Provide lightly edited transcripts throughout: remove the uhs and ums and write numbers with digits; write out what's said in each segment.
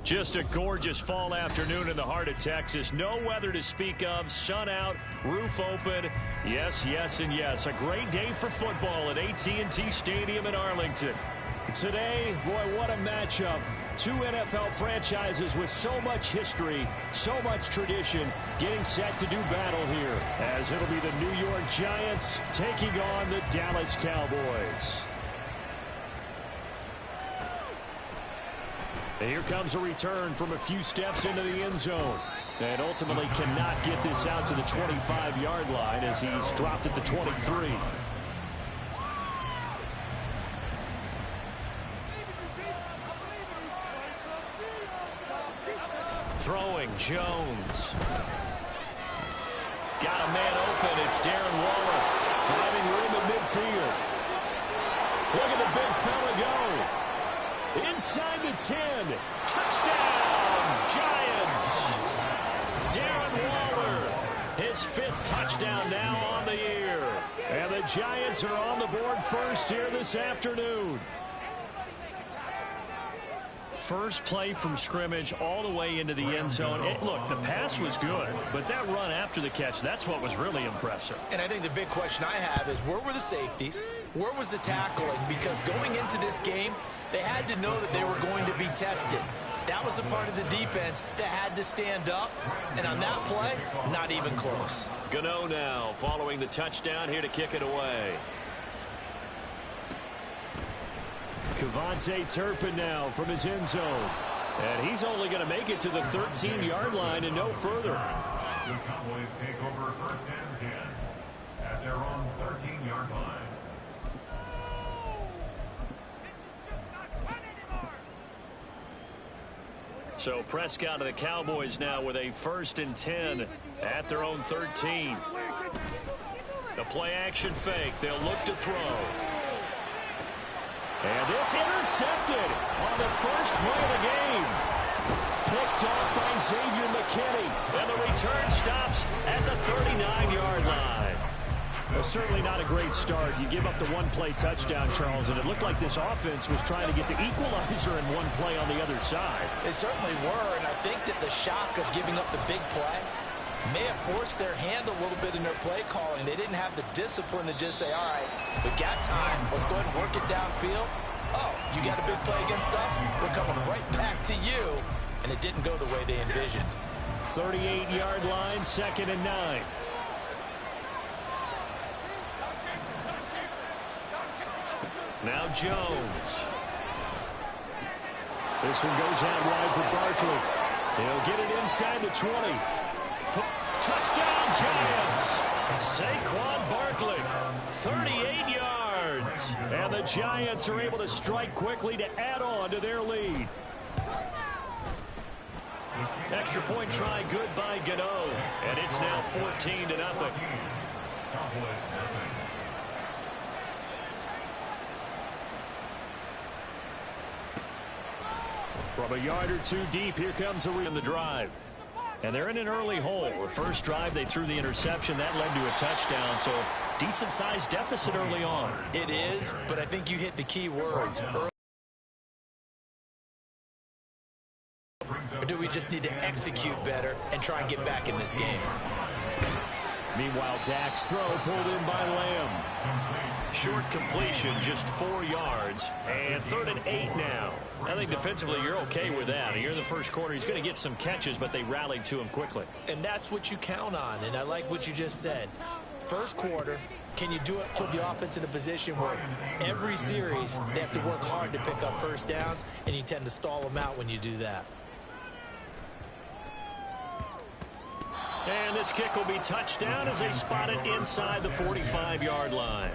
Just a gorgeous fall afternoon in the heart of Texas. No weather to speak of. Sun out, roof open. Yes, yes, and yes. A great day for football at AT&T Stadium in Arlington. Today, boy, what a matchup. Two NFL franchises with so much history, so much tradition, getting set to do battle here, as it'll be the New York Giants taking on the Dallas Cowboys. And here comes a return from a few steps into the end zone. And ultimately cannot get this out to the 25-yard line as he's dropped at the 23. Throwing, Jones. Got a man open. It's Darren Waller. Finding room at midfield. Look at the big fella go. Inside the 10. Touchdown, Giants. Darren Waller. His 5th touchdown now on the year. And the Giants are on the board first here this afternoon. First play from scrimmage all the way into the end zone. Look, the pass was good, but that run after the catch, that's what was really impressive. And I think the big question I have is, where were the safeties? Where was the tackling? Because going into this game, they had to know that they were going to be tested. That was a part of the defense that had to stand up. And on that play, not even close. Gano now following the touchdown, here to kick it away. Kevontae Turpin now from his end zone. And he's only going to make it to the 13-yard line and no further. The Cowboys take over 1st and 10 at their own 13-yard line. So Prescott of the Cowboys now with a 1st and 10 at their own 13. The play action fake. They'll look to throw. And this intercepted on the first play of the game. Picked up by Xavier McKinney. And the return stops at the 39-yard line. Well, certainly not a great start. You give up the one-play touchdown, Charles, and it looked like this offense was trying to get the equalizer in one play on the other side. They certainly were, and I think that the shock of giving up the big play may have forced their hand a little bit in their play calling. They didn't have the discipline to just say, all right, we got time. Let's go ahead and work it downfield. Oh, you got a big play against us? We're coming right back to you. And it didn't go the way they envisioned. 38-yard line, 2nd and 9. Now Jones. This one goes out wide for Barkley. He'll get it inside the 20. Touchdown, Giants. Saquon Barkley, 38 yards. And the Giants are able to strike quickly to add on to their lead. Extra point try good by Gano. And it's now 14-0. From a yard or two deep, here comes the drive. And they're in an early hole. The first drive, they threw the interception. That led to a touchdown, so decent-sized deficit early on. It is, but I think you hit the key words. Or do we just need to execute better and try and get back in this game? Meanwhile, Dak's throw pulled in by Lamb. Short completion, just 4 yards. And 3rd and 8 now. I think defensively you're okay with that. Here in the first quarter, he's going to get some catches, but they rallied to him quickly. And that's what you count on, and I like what you just said. First quarter, can you do it, put the offense in a position where every series they have to work hard to pick up first downs, and you tend to stall them out when you do that. And this kick will be touchdown as they spot it inside the 45-yard line.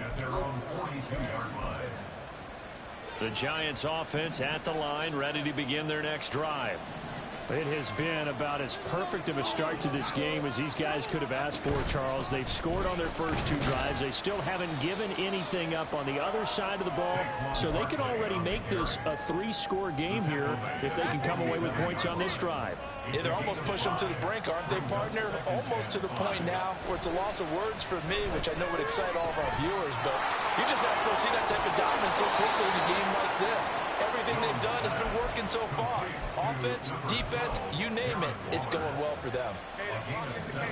The Giants offense at the line, ready to begin their next drive. It has been about as perfect of a start to this game as these guys could have asked for, Charles. They've scored on their first 2 drives. They still haven't given anything up on the other side of the ball, so they can already make this a 3-score game here if they can come away with points on this drive. Yeah, they're almost pushing them to the brink, aren't they, partner? Almost to the point now where it's a loss of words for me, which I know would excite all of our viewers, but you're just not supposed to see that type of dominance so quickly in a game like this. Everything everything they've done has been working so far. Offense, defense, you name it, it's going well for them. A gain of 7.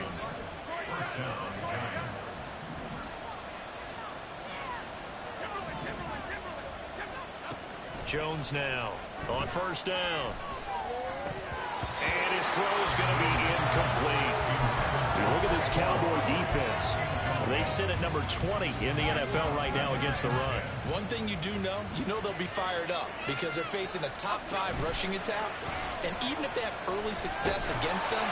First down, Giants. Jones now on first down. And his throw is going to be incomplete. Look at this Cowboy defense. They sit at number 20 in the NFL right now against the run. One thing you do know, they'll be fired up because they're facing a top 5 rushing attack. And even if they have early success against them,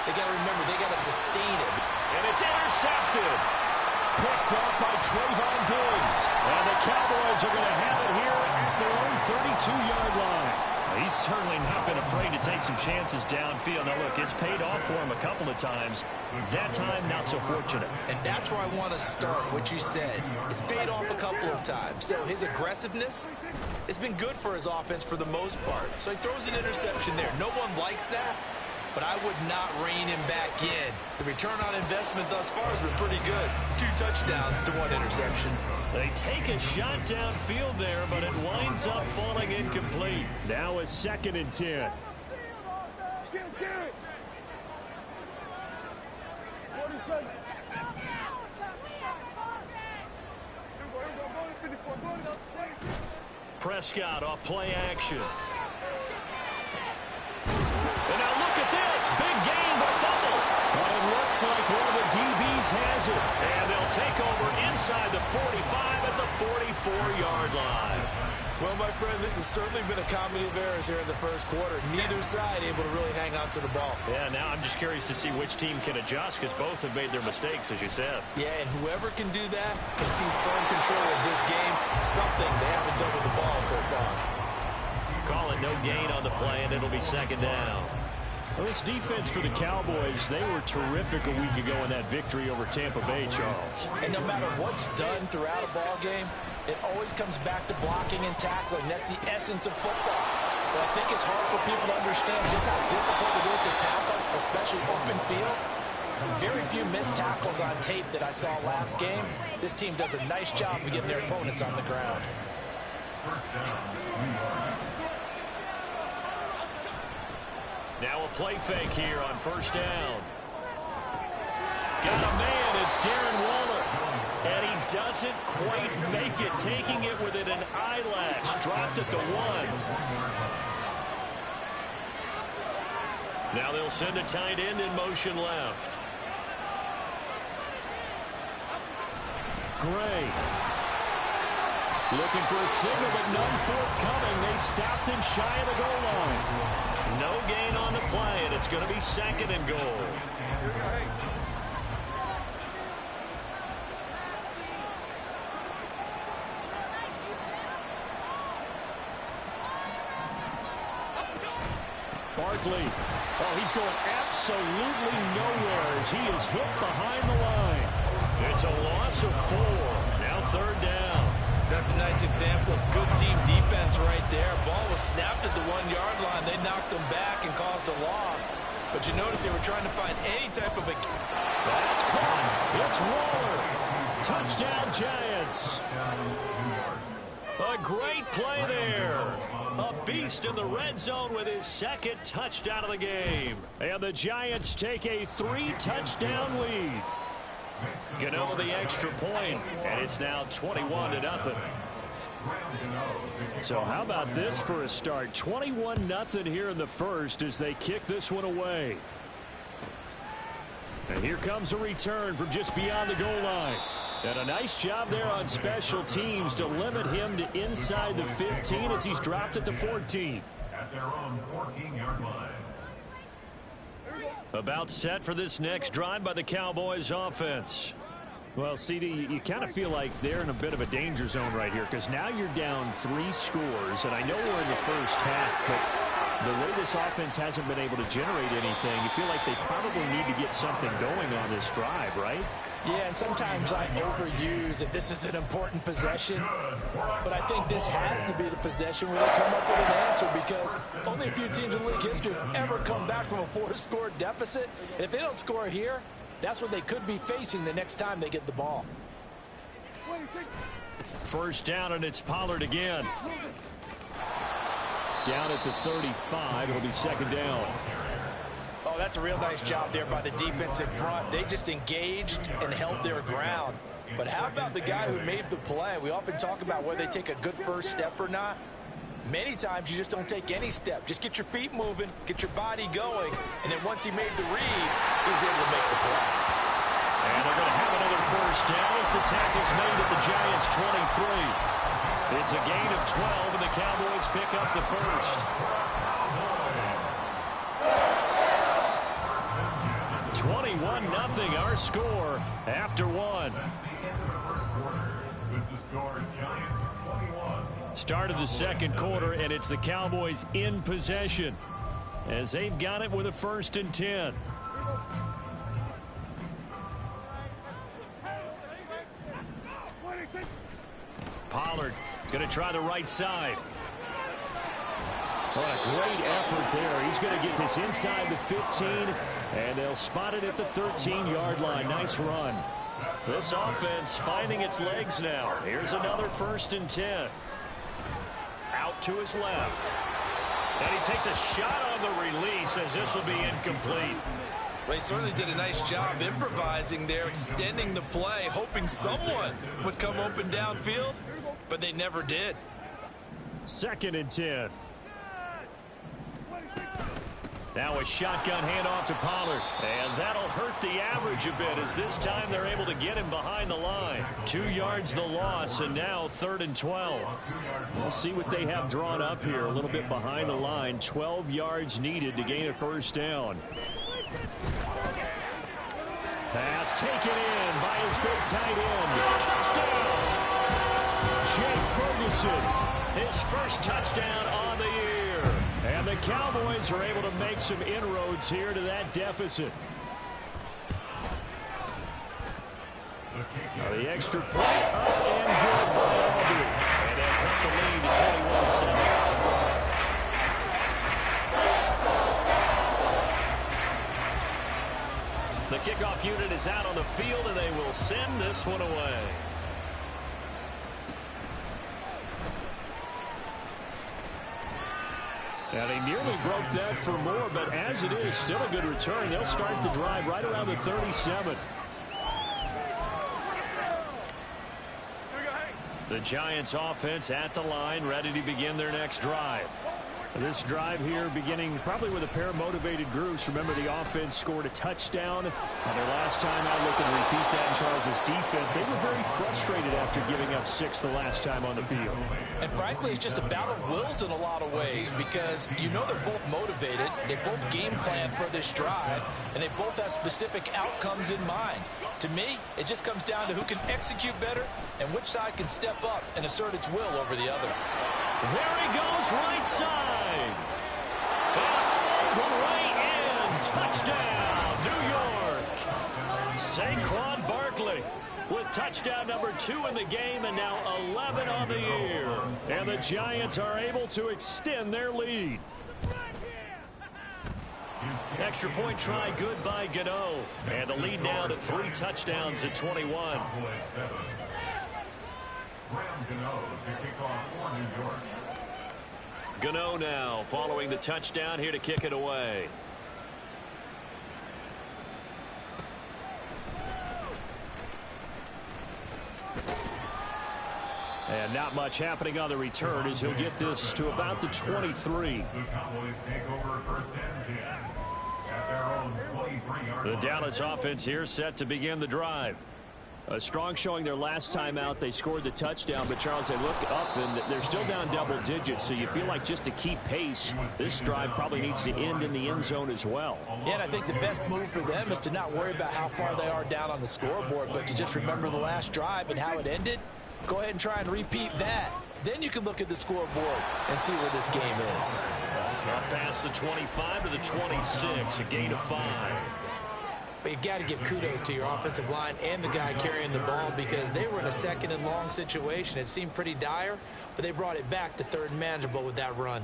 they got to remember they got to sustain it. And it's intercepted. Picked up by Trayvon Diggs. And the Cowboys are going to have it here at their own 32-yard line. He's certainly not been afraid to take some chances downfield. Now, look, it's paid off for him a couple of times. That time, not so fortunate. And that's where I want to start, what you said. It's paid off a couple of times. So his aggressiveness has been good for his offense for the most part. So he throws an interception there. No one likes that, but I would not rein him back in. The return on investment thus far has been pretty good. 2 touchdowns to 1 interception. They take a shot downfield there, but it winds up falling incomplete. Now a 2nd and 10. Prescott off play action. And now look at this. Big gain, but fumble. But it looks like one of the DBs has it. And they'll take over inside the 45 at the 44-yard line. Well, my friend, this has certainly been a comedy of errors here in the first quarter. Neither side able to really hang on to the ball. Yeah, now I'm just curious to see which team can adjust because both have made their mistakes, as you said. Yeah, and whoever can do that can seize firm control of this game, something they haven't done with the ball so far. Call it no gain on the play, and it'll be 2nd down. Well, this defense for the Cowboys, they were terrific a week ago in that victory over Tampa Bay, Charles. And no matter what's done throughout a ball game, it always comes back to blocking and tackling. That's the essence of football. But I think it's hard for people to understand just how difficult it is to tackle, especially open field. Very few missed tackles on tape that I saw last game. This team does a nice job of getting their opponents on the ground. First down, New York. Now a play fake here on first down. Got a man, it's Darren Waller. And he doesn't quite make it, taking it within an eyelash. Dropped at the 1. Now they'll send a tight end in motion left. Gray. Looking for a signal, but none forthcoming. They stopped him shy of the goal line. No gain on the play, and it's going to be 2nd and goal. Barkley. Oh, he's going absolutely nowhere as he is hit behind the line. It's a loss of 4. Now 3rd down. That's a nice example of good team defense right there. Ball was snapped at the 1-yard line. They knocked him back and caused a loss. But you notice they were trying to find any type of a... That's caught. It's Waller. Touchdown, Giants. A great play there. A beast in the red zone with his 2nd touchdown of the game. And the Giants take a 3-touchdown lead. Gano the extra point, and it's now 21-0. So how about this for a start? 21-0 here in the first as they kick this one away. And here comes a return from just beyond the goal line. And a nice job there on special teams to limit him to inside the 15 as he's dropped at the 14. At their own 14-yard line. About set for this next drive by the Cowboys offense. Well, CD, you kind of feel like they're in a bit of a danger zone right here because now you're down 3 scores, and I know we're in the first half, but the way this offense hasn't been able to generate anything, you feel like they probably need to get something going on this drive, right? Yeah, and sometimes I overuse that this is an important possession, but I think this has to be the possession where they come up with an answer because only a few teams in league history have ever come back from a 4-score deficit. And if they don't score here, that's what they could be facing the next time they get the ball. First down, and it's Pollard again. down at the 35. It'll be second down. Oh, that's a real nice job there by the defensive front. They just engaged and held their ground. But how about the guy who made the play? We often talk about whether they take a good first step or not. Many times you just don't take any step. Just get your feet moving, get your body going, and then once he made the read, he was able to make the play. And they're going to have another first down as the tackle's made at the Giants' 23. It's a gain of 12, and the Cowboys pick up the first. 21-0 our score after one. That's the end of the first quarter with the score Giants 21. Start of the second quarter, and it's the Cowboys in possession as they've got it with a 1st and 10. Pollard going to try the right side. What a great effort there. He's going to get this inside the 15, and they'll spot it at the 13-yard line. Nice run. This offense finding its legs now. Here's another 1st and 10. Out to his left. And he takes a shot on the release as this will be incomplete. Well, he certainly did a nice job improvising there, extending the play, hoping someone would come open downfield, but they never did. 2nd and 10. Now a shotgun handoff to Pollard. And that'll hurt the average a bit as this time they're able to get him behind the line. 2 yards the loss, and now 3rd and 12. We'll see what they have drawn up here a little bit behind the line. 12 yards needed to gain a first down. Pass taken in by his big tight end. Touchdown! Jake Ferguson, his first touchdown on the year. And the Cowboys are able to make some inroads here to that deficit. Now the extra point up and good by Aubrey. And they'll cut the lead to 21-7. The kickoff unit is out on the field, and they will send this one away. And he nearly broke that for more, but as it is, still a good return. They'll start the drive right around the 37. The Giants offense at the line, ready to begin their next drive. This drive here beginning probably with a pair of motivated groups. Remember, the offense scored a touchdown. And their last time out, looking to repeat that in Charles' defense. They were very frustrated after giving up 6 the last time on the field. And frankly, it's just a battle of wills in a lot of ways because you know they're both motivated. They both game plan for this drive, and they both have specific outcomes in mind. To me, it just comes down to who can execute better and which side can step up and assert its will over the other. There he goes, right side. And the right end. Touchdown, New York. Saquon Barkley with touchdown number 2 in the game and now 11 on the year. And the Giants are able to extend their lead. Extra point try good by Gano. And the lead now to 3 touchdowns at 21. Gano now following the touchdown here to kick it away. And not much happening on the return as he'll get this to about the 23. The Cowboys take over 1st and 10 at their own 23-yard line. The Dallas offense here set to begin the drive. A strong showing their last time out. They scored the touchdown, but Charles, they look up and they're still down double digits, so you feel like just to keep pace, this drive probably needs to end in the end zone as well. Yeah, and I think the best move for them is to not worry about how far they are down on the scoreboard, but to just remember the last drive and how it ended. Go ahead and try and repeat that. Then you can look at the scoreboard and see where this game is. Up past the 25 to the 26, a gain of 5. But you got to give kudos to your offensive line and the guy carrying the ball because they were in a 2nd and long situation. It seemed pretty dire, but they brought it back to 3rd and manageable with that run.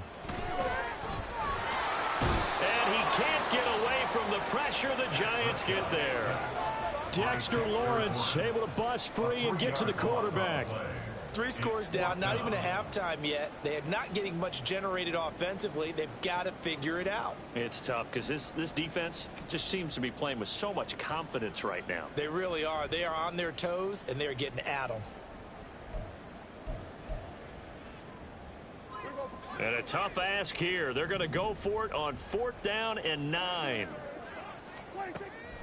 And he can't get away from the pressure. The Giants get there. Dexter Lawrence able to bust free and get to the quarterback. 3 scores down, not even a halftime yet. They are not getting much generated offensively. They've got to figure it out. It's tough because this defense just seems to be playing with so much confidence right now. They really are. They are on their toes, and they're getting at them. And a tough ask here. They're going to go for it on 4th down and 9.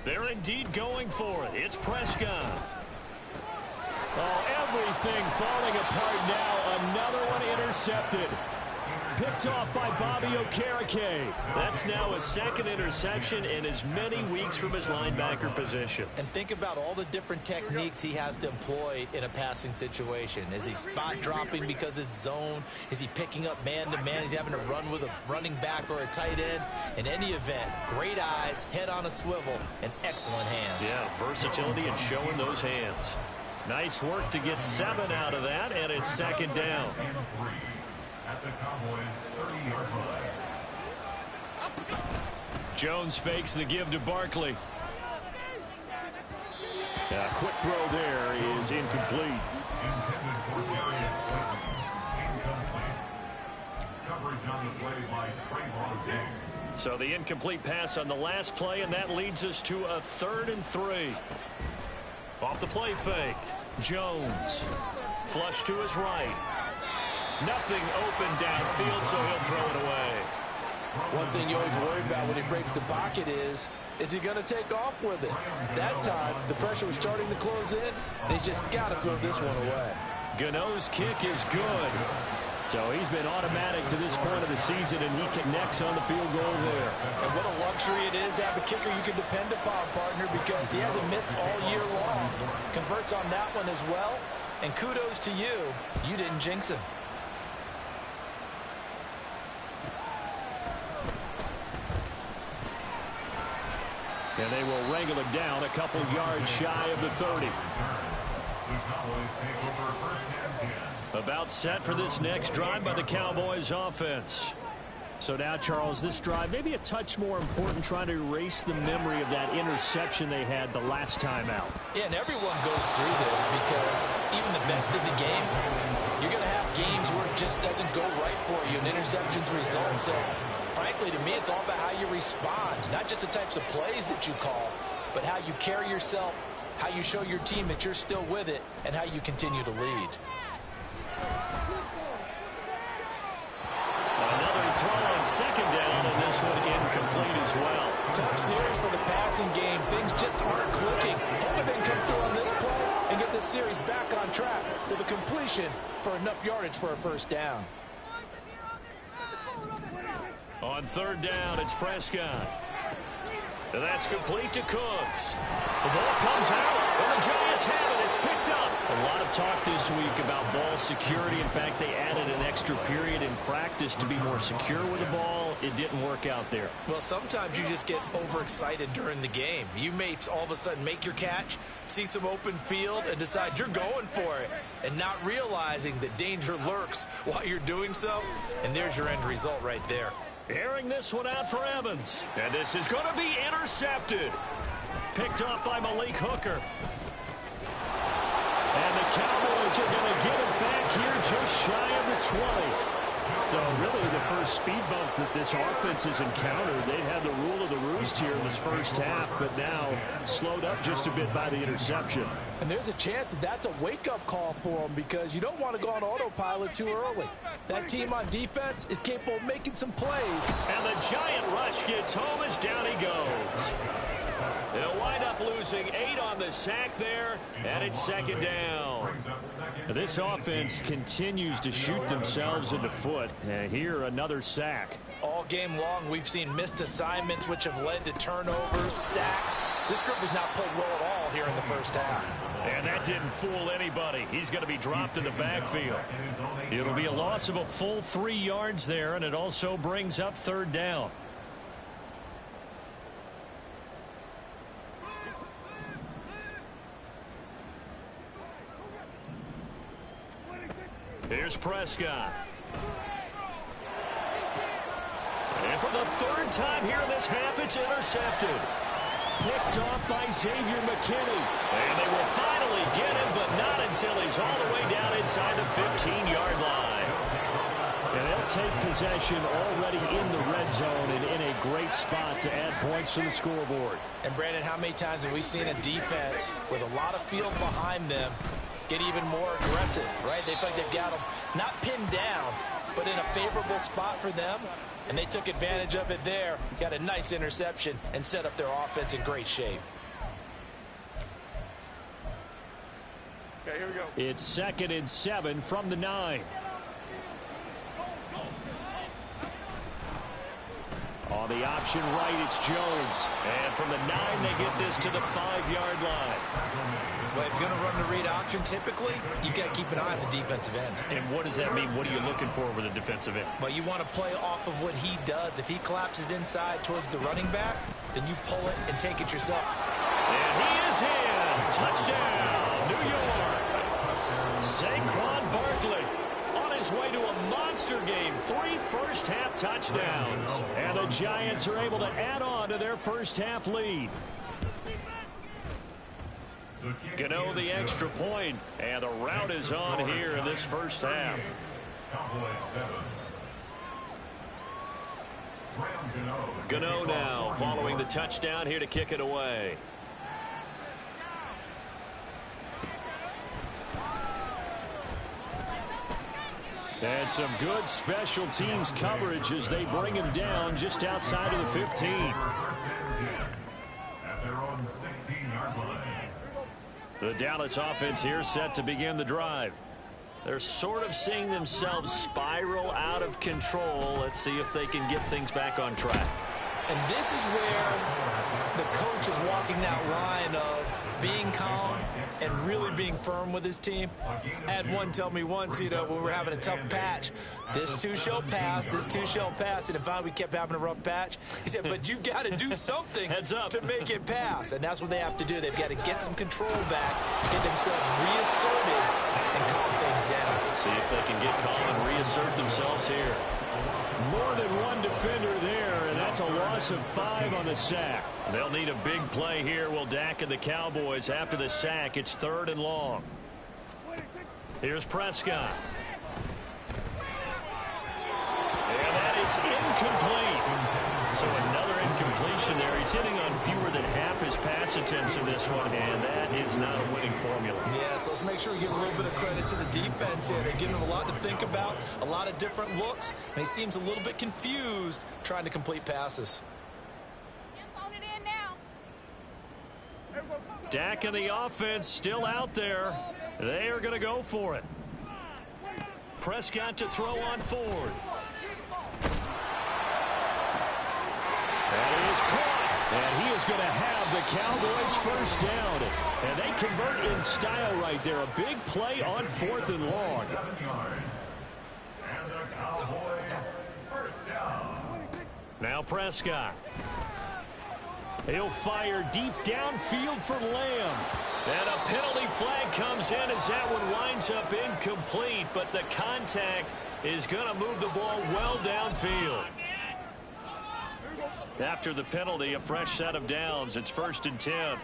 They're indeed going for it. It's Prescott. Oh, everything falling apart now. Another one intercepted. Picked off by Bobby Okereke. That's now his 2nd interception in as many weeks from his linebacker position. And think about all the different techniques he has to employ in a passing situation. Is he spot dropping because it's zone? Is he picking up man-to-man? Is he having to run with a running back or a tight end? In any event, great eyes, head on a swivel, and excellent hands. Yeah, versatility and showing those hands. Nice work to get 7 out of that, and it's 2nd down. At the Cowboys' 30-yard line. Jones fakes the give to Barkley. Quick throw there is incomplete. Intended for Darius Slayton. Incomplete. Coverage on the play by Trayvon Diggs. So the incomplete pass on the last play, and that leads us to a 3rd and 3. Off the play fake. Jones. Flush to his right. Nothing open downfield, so he'll throw it away. One thing you always worry about when he breaks the pocket is he going to take off with it? That time, the pressure was starting to close in. They just got to throw this one away. Gano's kick is good. So he's been automatic to this point of the season, and he connects on the field goal there. And what a luxury it is to have a kicker you can depend upon, partner, because he hasn't missed all year long. Converts on that one as well. And kudos to you. You didn't jinx him. And they will wrangle him down a couple yards shy of the 30. The Cowboys take over 1st and 10. About set for this next drive by the Cowboys offense. So now, Charles, this drive maybe a touch more important, trying to erase the memory of that interception they had the last time out. Yeah, and everyone goes through this because even the best in the game, you're going to have games where it just doesn't go right for you, and interceptions result. So, frankly, to me, it's all about how you respond, not just the types of plays that you call, but how you carry yourself, how you show your team that you're still with it, and how you continue to lead. Another throw on 2nd down, and this one incomplete as well. Tough series for the passing game. Things just aren't clicking. Hoping they can come through on this play and get this series back on track with a completion for enough yardage for a 1st down. On 3rd down, it's Prescott. And that's complete to Cooks. The ball comes out, and the Giants have it. It's picked up. A lot of talk this week about ball security. In fact, they added an extra period in practice to be more secure with the ball. It didn't work out there. Well, sometimes you just get overexcited during the game. You may all of a sudden make your catch, see some open field, and decide you're going for it, and not realizing that danger lurks while you're doing so. And there's your end result right there. Airing this one out for Evans. And this is going to be intercepted. Picked off by Malik Hooker. And the Cowboys are going to get it back here just shy of the 20. So really the first speed bump that this offense has encountered. They had the rule of the roost here in this 1st half, but now slowed up just a bit by the interception. And there's a chance that that's a wake-up call for them because you don't want to go on autopilot too early. That team on defense is capable of making some plays. And the giant rush gets home as down he goes. They'll wind up losing 8 on the sack there, and it's 2nd down. This offense continues to shoot themselves in the foot. Here, another sack. All game long, we've seen missed assignments, which have led to turnovers, sacks. This group has not played well at all here in the 1st half. And that didn't fool anybody. He's going to be dropped in the backfield. It'll be a loss of a full 3 yards there, and it also brings up 3rd down. Here's Prescott. And for the 3rd time here in this half, it's intercepted. picked off by Xavier McKinney. And they will finally get him, but not until he's all the way down inside the 15-yard line. And they'll take possession already in the red zone and in a great spot to add points to the scoreboard. And, Brandon, how many times have we seen a defense with a lot of field behind them get even more aggressive, right? They feel like they've got them not pinned down, but in a favorable spot for them. And they took advantage of it there, got a nice interception, and set up their offense in great shape. Okay, here we go. It's 2nd and 7 from the 9. On the option right, it's Jones. And from the 9, they get this to the 5-yard line. Well, if you're going to run the read option, typically, you've got to keep an eye on the defensive end. And what does that mean? What are you looking for with a defensive end? Well, you want to play off of what he does. If he collapses inside towards the running back, then you pull it and take it yourself. And he is in. Touchdown, New York. Saquon Barkley on his way to a monster game. 3 first-half touchdowns. And the Giants are able to add on to their first-half lead. Gano the extra point, and the route is on here in this first half. Gano now following the touchdown here to kick it away. And some good special teams coverage as they bring him down just outside of the 15. At their own 16-yard line. The Dallas offense here set to begin the drive. They're sort of seeing themselves spiral out of control. Let's see if they can get things back on track. And this is where the coach is walking that line of being calm and really being firm with his team. I had one tell me once, when we were having a tough patch, this too shall pass, this too shall pass. And if finally we kept having a rough patch, he said, but you've got to do something to make it pass. And that's what they have to do. They've got to get some control back, get themselves reasserted, and calm things down. See if they can get calm and reassert themselves here. More than one defender there, and that's a loss of 5 on the sack. They'll need a big play here. Will Dak and the Cowboys after the sack. It's 3rd and long. Here's Prescott. And that is incomplete. So another incompletion there. He's hitting on fewer than half his pass attempts in this one, and that is not a winning formula. Yeah, so let's make sure we give a little bit of credit to the defense here. They've given him a lot to think about, a lot of different looks, and he seems a little bit confused trying to complete passes. Dak and the offense still out there. They are going to go for it. Prescott to throw on 4th. That is caught. And he is going to have the Cowboys first down. And they convert in style right there. A big play on 4th and long. 7 yards. And the Cowboys first down. Now Prescott. He'll fire deep downfield for Lamb. And a penalty flag comes in as that one winds up incomplete. But the contact is going to move the ball well downfield. After the penalty, a fresh set of downs. It's 1st and 10.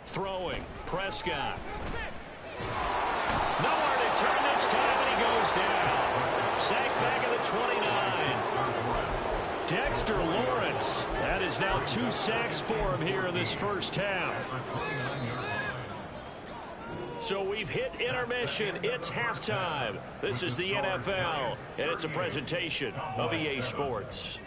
Throwing. Prescott. Nowhere to turn this time, and he goes down. Sacked back at the 29. Dexter Lawrence. That is now 2 sacks for him here in this first half. So we've hit intermission. It's halftime. This is the NFL, and it's a presentation of EA Sports.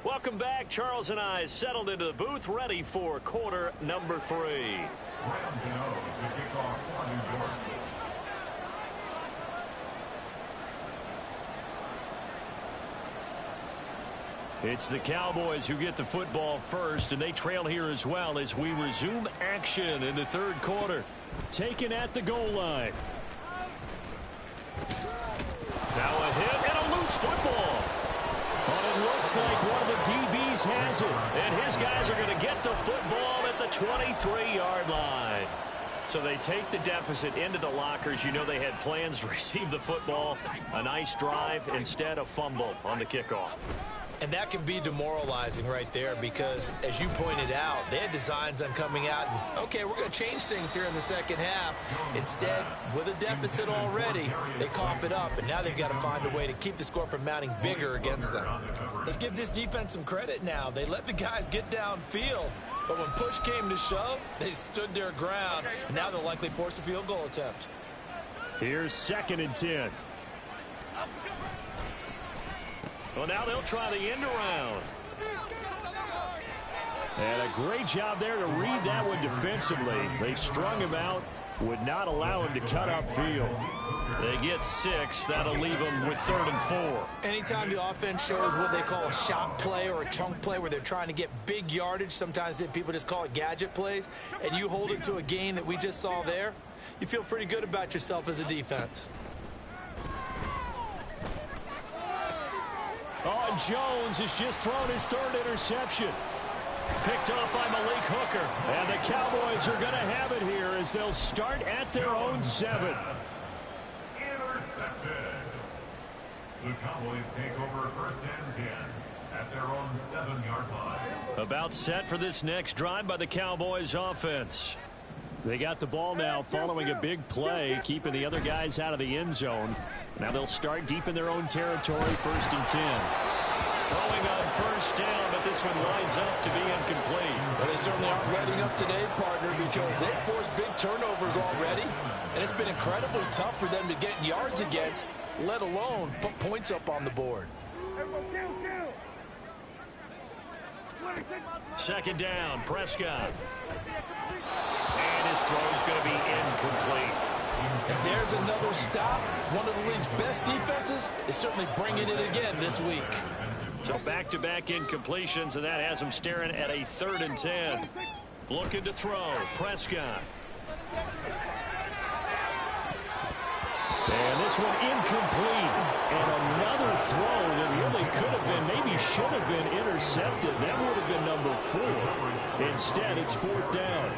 Welcome back. Charles and I settled into the booth, ready for quarter number 3. Graham Gano to kick off for New York. It's the Cowboys who get the football first, and they trail here as well as we resume action in the 3rd quarter. Taken at the goal line. Now a hit and a loose football. But it looks like one of the DBs has it. And his guys are going to get the football at the 23-yard line. So they take the deficit into the lockers. You know they had plans to receive the football. A nice drive, instead a fumble on the kickoff. And that can be demoralizing right there because, as you pointed out, they had designs on coming out and, okay, we're going to change things here in the second half. Instead, with a deficit already, they cough it up, and now they've got to find a way to keep the score from mounting bigger against them. Let's give this defense some credit now. They let the guys get downfield, but when push came to shove, they stood their ground, and now they'll likely force a field goal attempt. Here's 2nd and 10. Well, now they'll try the end around. And a great job there to read that one defensively. They strung him out, would not allow him to cut upfield. They get 6. That'll leave them with 3rd and 4. Anytime the offense shows what they call a shot play or a chunk play where they're trying to get big yardage, sometimes people just call it gadget plays, and you hold it to a gain that we just saw there, you feel pretty good about yourself as a defense. Oh, and Jones has just thrown his 3rd interception. Picked off by Malik Hooker. And the Cowboys are going to have it here as they'll start at their own 7. Intercepted. The Cowboys take over 1st and 10 at their own 7-yard line. About set for this next drive by the Cowboys offense. They got the ball now following a big play, keeping the other guys out of the end zone. Now they'll start deep in their own territory, 1st and 10. Throwing on 1st down, but this one lines up to be incomplete. Well, they certainly aren't letting up today, partner, because they've forced big turnovers already, and it's been incredibly tough for them to get yards against, let alone put points up on the board. 2nd down, Prescott. And his throw's going to be incomplete. And there's another stop. One of the league's best defenses is certainly bringing it again this week. So back-to-back incompletions, and that has him staring at a 3rd and 10. Looking to throw, Prescott. And this one incomplete. And another throw that really could have been, maybe should have been intercepted. That would have been number 4. Instead, it's 4th down.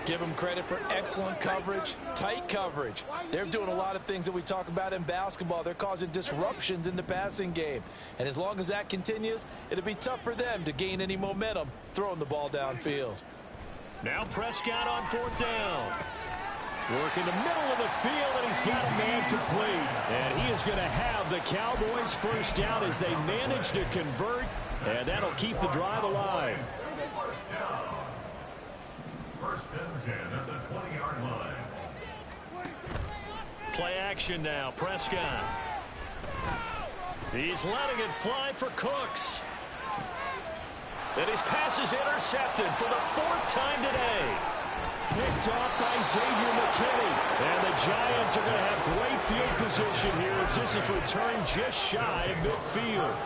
Give them credit for excellent coverage, tight coverage. They're doing a lot of things that we talk about in basketball. They're causing disruptions in the passing game. And as long as that continues, it'll be tough for them to gain any momentum throwing the ball downfield. Now Prescott on 4th down. Working the middle of the field, and he's got a man complete. And he is going to have the Cowboys 1st down as they manage to convert. And that'll keep the drive alive. 1st and 10 at the 20-yard line. Play action now, Prescott. He's letting it fly for Cooks. And his pass is intercepted for the 4th time today. Picked off by Xavier McKinney. And the Giants are going to have great field position here as this is returned just shy of midfield.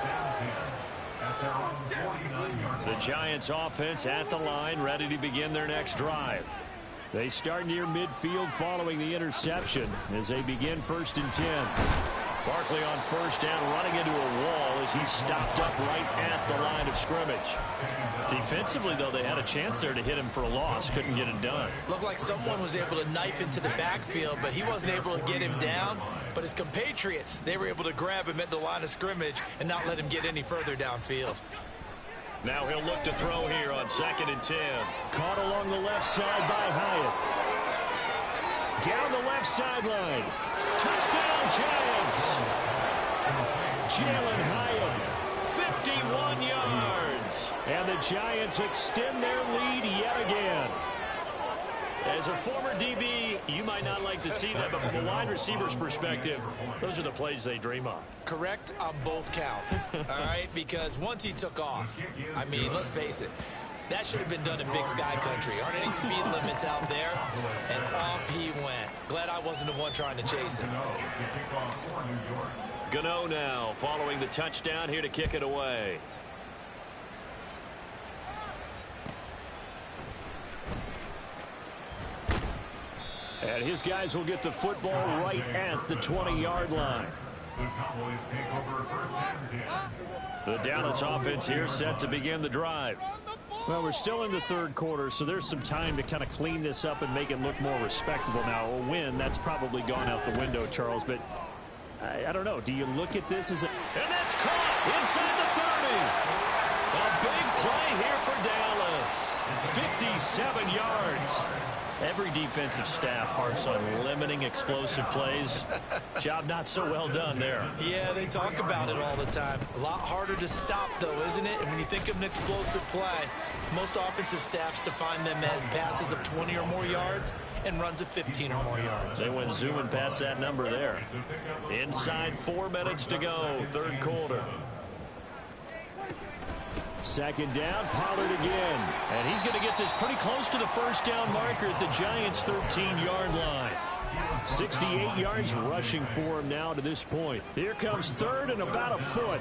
The Giants offense at the line, ready to begin their next drive. They start near midfield following the interception as they begin 1st and 10. Barkley on 1st down, running into a wall as he's stopped up right at the line of scrimmage. Defensively, though, they had a chance there to hit him for a loss. Couldn't get it done. Looked like someone was able to knife into the backfield, but he wasn't able to get him down. But his compatriots, they were able to grab him at the line of scrimmage and not let him get any further downfield. Now he'll look to throw here on 2nd and 10. Caught along the left side by Hyatt. Down the left sideline. Touchdown, Giants. Jalen Hyatt, 51 yards. And the Giants extend their lead yet again. As a former DB, you might not like to see that, but from a wide receiver's perspective, those are the plays they dream of. Correct on both counts, all right? Because once he took off, I mean, let's face it, that should have been done in Big Sky country. Aren't any speed limits out there? And off he went. Glad I wasn't the one trying to chase him. Gano now following the touchdown here to kick it away. And his guys will get the football right at the 20-yard line. The Cowboys take over first and 10. The Dallas offense here set to begin the drive. Well, we're still in the third quarter, so there's some time to kind of clean this up and make it look more respectable. Now, a win, that's probably gone out the window, Charles, but I don't know. Do you look at this as a... And that's caught inside the 30. A big play here for Dallas. 57 yards. Every defensive staff harps on limiting explosive plays. Job not so well done there. Yeah, they talk about it all the time. A lot harder to stop, though, isn't it? And when you think of an explosive play, most offensive staffs define them as passes of 20 or more yards and runs of 15 or more yards. They went zooming past that number there. Inside 4 minutes to go, third quarter. Second down, Pollard again. And he's going to get this pretty close to the first down marker at the Giants' 13-yard line. 68 yards rushing for him now to this point. Here comes third and about a foot.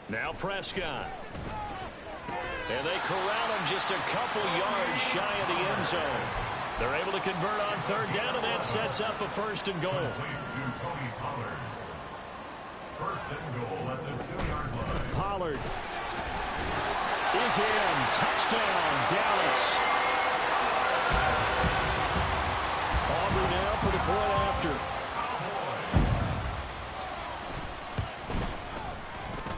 Now Prescott. And they corral him just a couple yards shy of the end zone. They're able to convert on third down, and that sets up a first and goal. First and goal at the 2-yard line. Pollard is in. Touchdown, Dallas. Auburn now for the point after.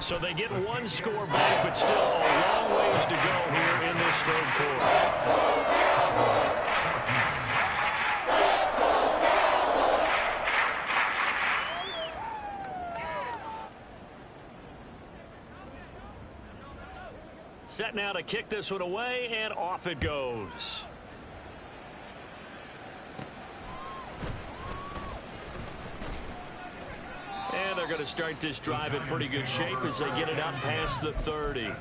So they get one score back, but still a long ways to go here in this third quarter. Set now to kick this one away, and off it goes. And they're going to start this drive in pretty good shape as they get it out past the 30.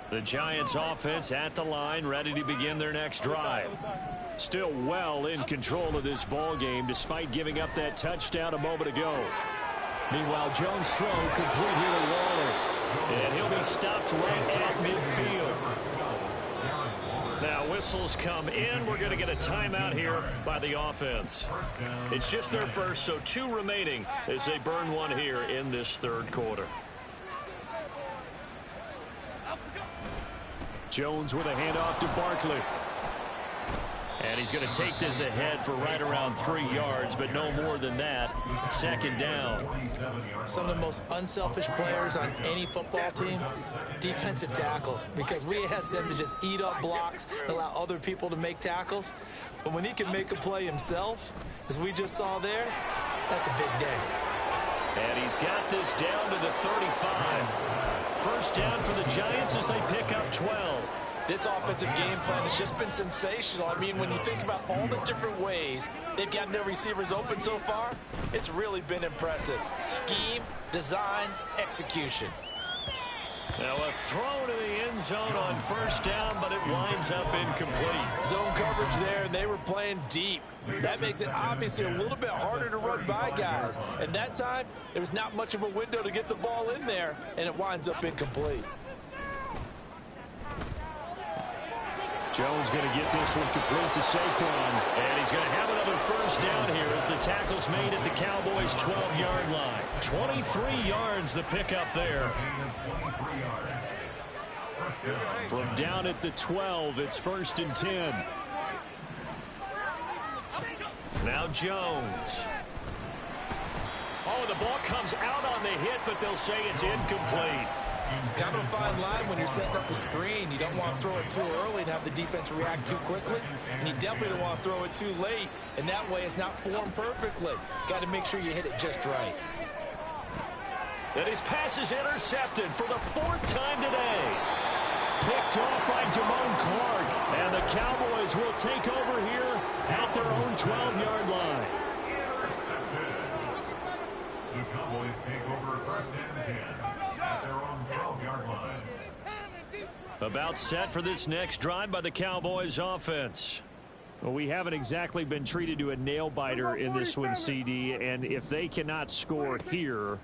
The Giants offense at the line, ready to begin their next drive. Still well in control of this ball game despite giving up that touchdown a moment ago. Meanwhile, Jones' throw complete here to Waller. And he'll be stopped right at midfield. Now whistles come in. We're going to get a timeout here by the offense. It's just their first, so 2 remaining as they burn one here in this third quarter. Jones with a handoff to Barkley. And he's going to take this ahead for right around 3 yards, but no more than that. Second down. Some of the most unselfish players on any football team, defensive tackles, because we ask them to just eat up blocks and allow other people to make tackles. But when he can make a play himself, as we just saw there, that's a big day. And he's got this down to the 35. First down for the Giants as they pick up 12. This offensive game plan has just been sensational. I mean, when you think about all the different ways they've gotten their receivers open so far, it's really been impressive. Scheme, design, execution. Now a throw to the end zone on first down, but it winds up incomplete. Zone coverage there, and they were playing deep. That makes it obviously a little bit harder to run by guys. And that time, there was not much of a window to get the ball in there, and it winds up incomplete. Jones going to get this one complete to Saquon. And he's going to have another first down here as the tackle's made at the Cowboys' 12-yard line. 23 yards the pickup there. From down at the 12, it's first and 10. Now Jones. Oh, the ball comes out on the hit, but they'll say it's incomplete. Kind of a fine line when you're setting up the screen. You don't want to throw it too early and have the defense react too quickly. And you definitely don't want to throw it too late. And that way it's not formed perfectly. Got to make sure you hit it just right. And his pass is intercepted for the 4th time today. Picked off by Damone Clark. And the Cowboys will take over here at their own 12-yard line. The Cowboys take over first and 10 at their own 12-yard line. About set for this next drive by the Cowboys offense. Well, we haven't exactly been treated to a nail-biter in this one, CD, and if they cannot score here,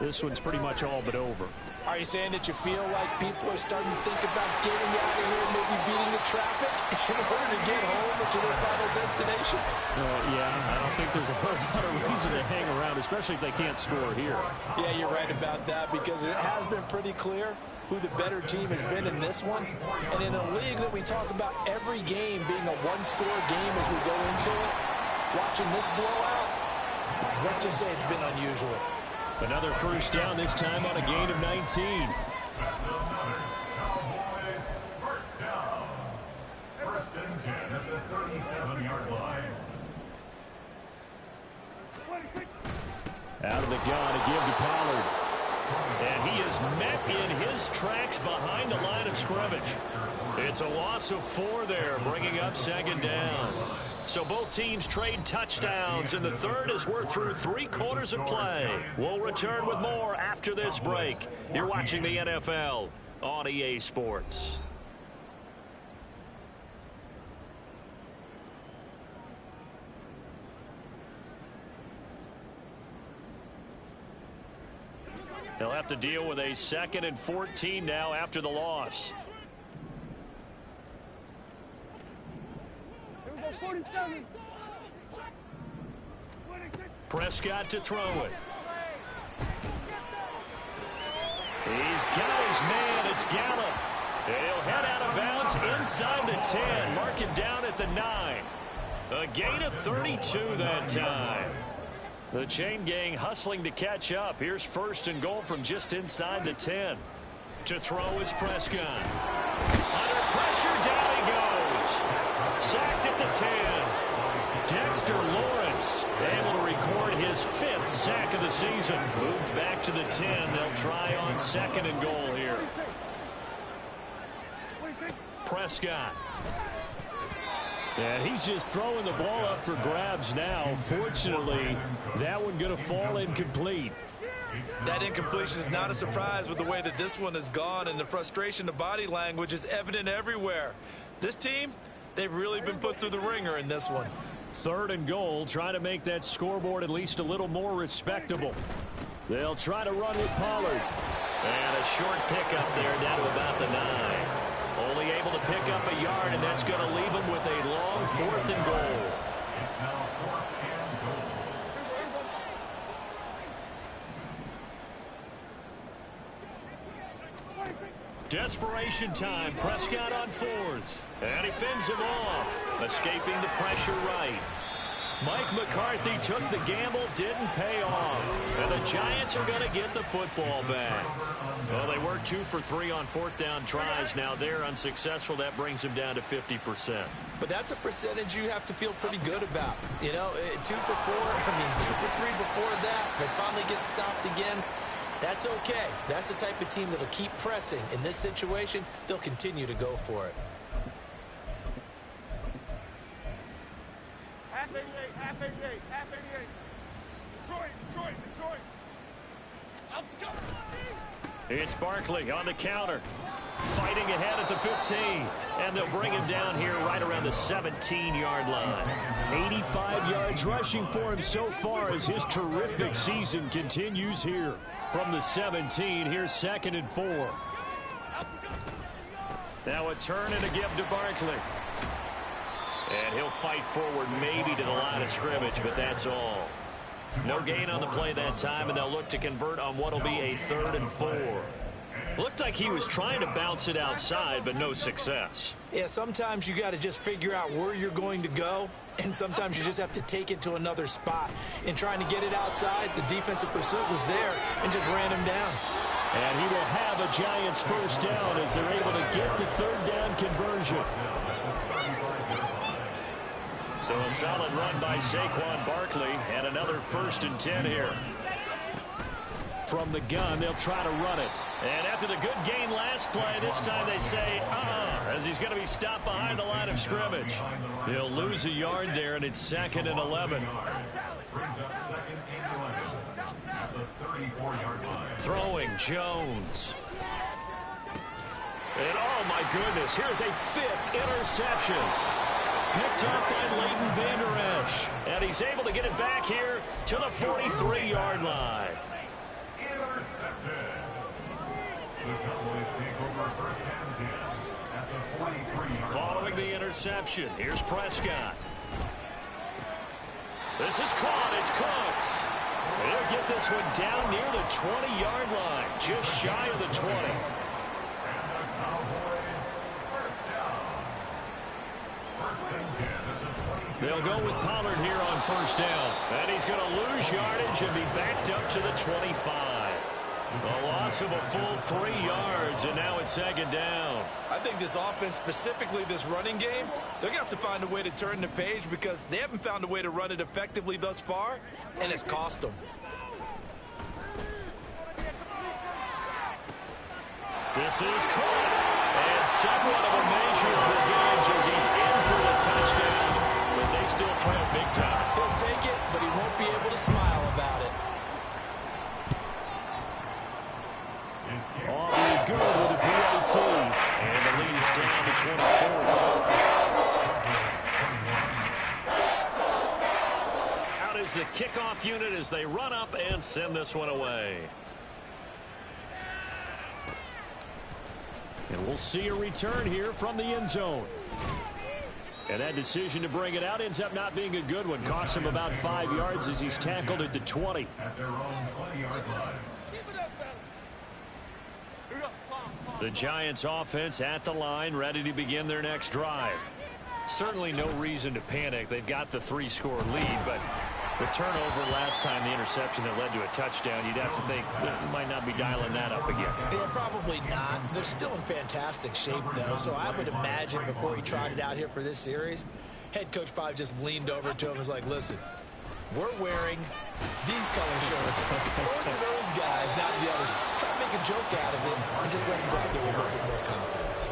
this one's pretty much all but over. Are you saying that you feel like people are starting to think about getting out of here, maybe beating the traffic in order to get home or to their final destination? Yeah, I don't think there's a whole lot of reason to hang around, especially if they can't score here. Yeah, you're right about that, because it has been pretty clear who the better team has been in this one. And in a league that we talk about every game being a one-score game as we go into it, watching this blowout, let's just say it's been unusual. Another first down, this time on a gain of 19. That's another Cowboys first down. First and 10 at the 37-yard line. Out of the gun, a give to Pollard. And he is met in his tracks behind the line of scrimmage. It's a loss of 4 there, bringing up second down. So both teams trade touchdowns, and the third as we're through 3 quarters of play. We'll return with more after this break. You're watching the NFL on EA Sports. They'll have to deal with a 2nd and 14 now after the loss. Prescott to throw it. He's got his man. It's Gallup. He'll head out of bounds inside the 10. Mark him down at the 9. A gain of 32 that time. The chain gang hustling to catch up. Here's first and goal from just inside the 10. To throw is Prescott. Under pressure, down he goes. Sacked at the 10. Dexter Lawrence able to record his 5th sack of the season. Moved back to the 10. They'll try on 2nd and goal here. Prescott. And he's just throwing the ball up for grabs now. Fortunately, that one going to fall incomplete. That incompletion is not a surprise with the way that this one has gone, and the frustration, the body language is evident everywhere. This team, they've really been put through the ringer in this one. 3rd and goal, trying to make that scoreboard at least a little more respectable. They'll try to run with Pollard. And a short pickup there down to about the 9. Only able to pick up a yard, and that's going to leave him with a long 4th and goal. It's now 4th and goal. Desperation time. Prescott on 4th. And he fends him off, escaping the pressure right. Mike McCarthy took the gamble, didn't pay off. And the Giants are going to get the football back. Well, they were 2 for 3 on 4th down tries. Now they're unsuccessful. That brings them down to 50%. But that's a percentage you have to feel pretty good about. You know, 2 for 4, 2 for 3 before that. They finally get stopped again. That's okay. That's the type of team that'll keep pressing. In this situation, they'll continue to go for it. Half 88, half 88, half 88. Detroit, Detroit, Detroit. Up, go. It's Barkley on the counter. Fighting ahead at the 15. And they'll bring him down here right around the 17-yard line. 85 yards rushing for him so far as his terrific season continues here. From the 17, here's 2nd and 4. Now a turn and a give to Barkley. And he'll fight forward maybe to the line of scrimmage, but that's all. No gain on the play that time, and they'll look to convert on what will be a 3rd and 4. Looked like he was trying to bounce it outside, but no success. Yeah, sometimes you got to just figure out where you're going to go, and sometimes you just have to take it to another spot. In trying to get it outside, the defensive pursuit was there and just ran him down. And he will have a Giants first down as they're able to get the 3rd down conversion. So a solid run by Saquon Barkley, and another 1st and 10 here. From the gun, they'll try to run it. And after the good gain last play, this time they say, as he's going to be stopped behind the line of scrimmage. He'll lose a yard there, and it's 2nd and 11. Brings up 2nd and 11 at the 34-yard line. Throwing Jones. And oh my goodness, here's a 5th interception. Picked up by Leighton Vander Esch. And he's able to get it back here to the 43-yard line. Intercepted. Cowboys take over first and 10 at the 43-yard line. Following the interception, here's Prescott. This is caught. It's Cooks. They'll get this one down near the 20-yard line, just shy of the 20. And the Cowboys first down. First and 10 at the 22. They'll go with Pollard here on first down. And he's going to lose yardage and be backed up to the 25. A loss of a full 3 yards, and now it's second down. I think this offense, specifically this running game, they're going to have to find a way to turn the page because they haven't found a way to run it effectively thus far, and it's cost them. This is caught, and somewhat of a measure of revenge as he's in for the touchdown, but they still trail big time. He'll take it, but he won't be able to smile about it. Aubrey good with a PAT, and the lead is down to 24. Out is the kickoff unit as they run up and send this one away. And we'll see a return here from the end zone. And that decision to bring it out ends up not being a good one. Costs him about 5 yards as he's tackled at the 20. At their own 20-yard line. The Giants offense at the line, ready to begin their next drive. Certainly no reason to panic. They've got the 3-score lead, but the turnover last time, the interception that led to a touchdown, you'd have to think they might not be dialing that up again. Yeah, probably not. They're still in fantastic shape, though, so I would imagine before he trotted out here for this series, head coach probably just leaned over to him and was like, listen, we're wearing these color shirts. Go to those guys, not the others. Try to make a joke out of it and just let them go out there with a little bit more confidence.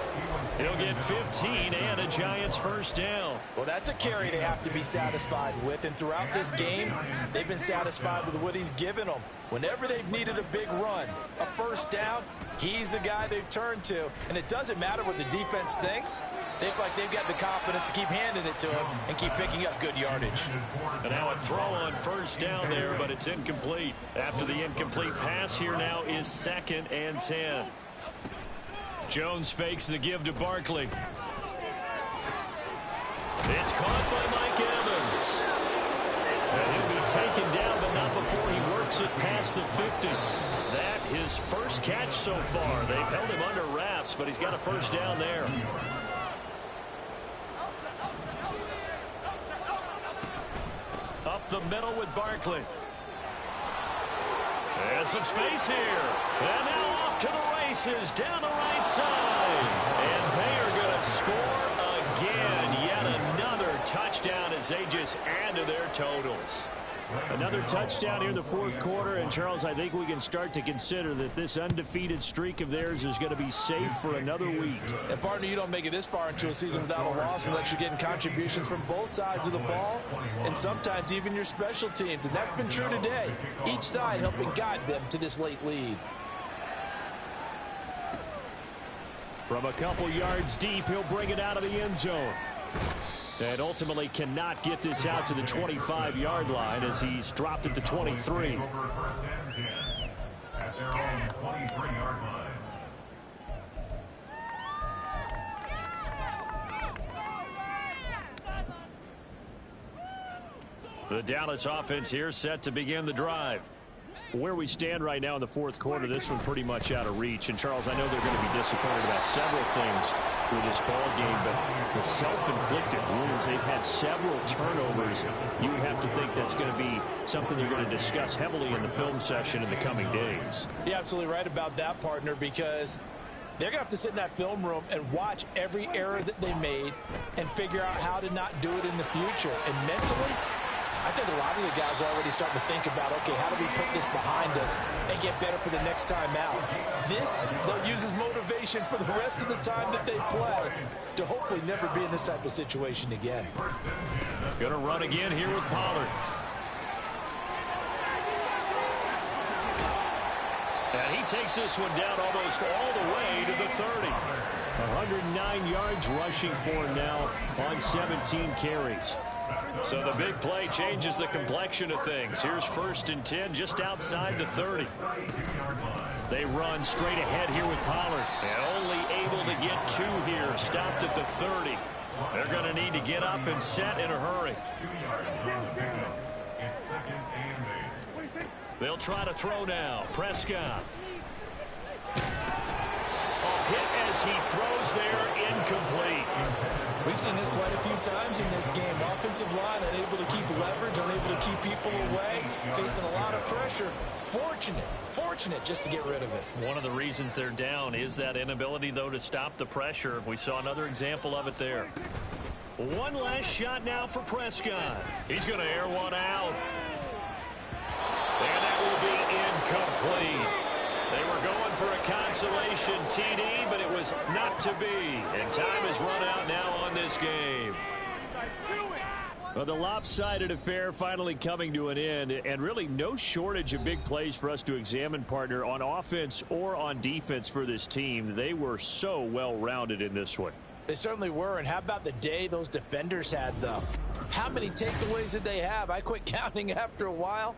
He'll get 15 and a Giants first down. Well, that's a carry they have to be satisfied with, and throughout this game, they've been satisfied with what he's given them. Whenever they've needed a big run, a first down, he's the guy they've turned to, and it doesn't matter what the defense thinks. They feel like they've got the confidence to keep handing it to him and keep picking up good yardage. And now a throw on first down there, but it's incomplete. After the incomplete pass, here now is second and 10. Jones fakes the give to Barkley. It's caught by Mike Evans. And he'll be taken down, but not before he works it past the 50. That his first catch so far. They've held him under wraps, but he's got a first down there. Up the middle with Barkley. And some space here. And now off to the races down the right side. And they are going to score again. Yet another touchdown as they just add to their totals. Another touchdown here in the fourth quarter. And, Charles, I think we can start to consider that this undefeated streak of theirs is going to be safe for another week. And, partner, you don't make it this far into a season without a loss unless you're getting contributions from both sides of the ball and sometimes even your special teams. And that's been true today. Each side helping guide them to this late lead. From a couple yards deep, he'll bring it out of the end zone. And ultimately cannot get this out to the 25-yard line as he's dropped it to 23. First and 10 at their own 23-yard line. The Dallas offense here set to begin the drive. Where we stand right now in the fourth quarter, this one pretty much out of reach. And, Charles, I know they're going to be disappointed about several things with this ball game, but the self-inflicted wounds, they've had several turnovers. You would have to think that's going to be something they're going to discuss heavily in the film session in the coming days. You're absolutely right about that, partner, because they're going to have to sit in that film room and watch every error that they made and figure out how to not do it in the future. And mentally, I think a lot of the guys are already starting to think about, okay, how do we put this behind us and get better for the next time out? This, they'll use as motivation for the rest of the time that they play to hopefully never be in this type of situation again. Going to run again here with Pollard. And he takes this one down almost all the way to the 30. 109 yards rushing for him now on 17 carries. So the big play changes the complexion of things. Here's first and 10 just outside the 30. They run straight ahead here with Pollard. And only able to get 2 here. Stopped at the 30. They're going to need to get up and set in a hurry. 2 yards on the pickup. It's 2nd and 8. They'll try to throw now. Prescott. Hit as he throws there, incomplete. We've seen this quite a few times in this game. Offensive line unable to keep leverage, unable to keep people away, facing a lot of pressure. Fortunate just to get rid of it. One of the reasons they're down is that inability, though, to stop the pressure. We saw another example of it there. One last shot now for Prescott. He's going to air one out. And that will be incomplete. They were going for a consolation TD, but it was not to be. And time has run out now on this game. Well, the lopsided affair finally coming to an end, and really no shortage of big plays for us to examine, partner, on offense or on defense for this team. They were so well-rounded in this one. They certainly were, and how about the day those defenders had, though? How many takeaways did they have? I quit counting after a while.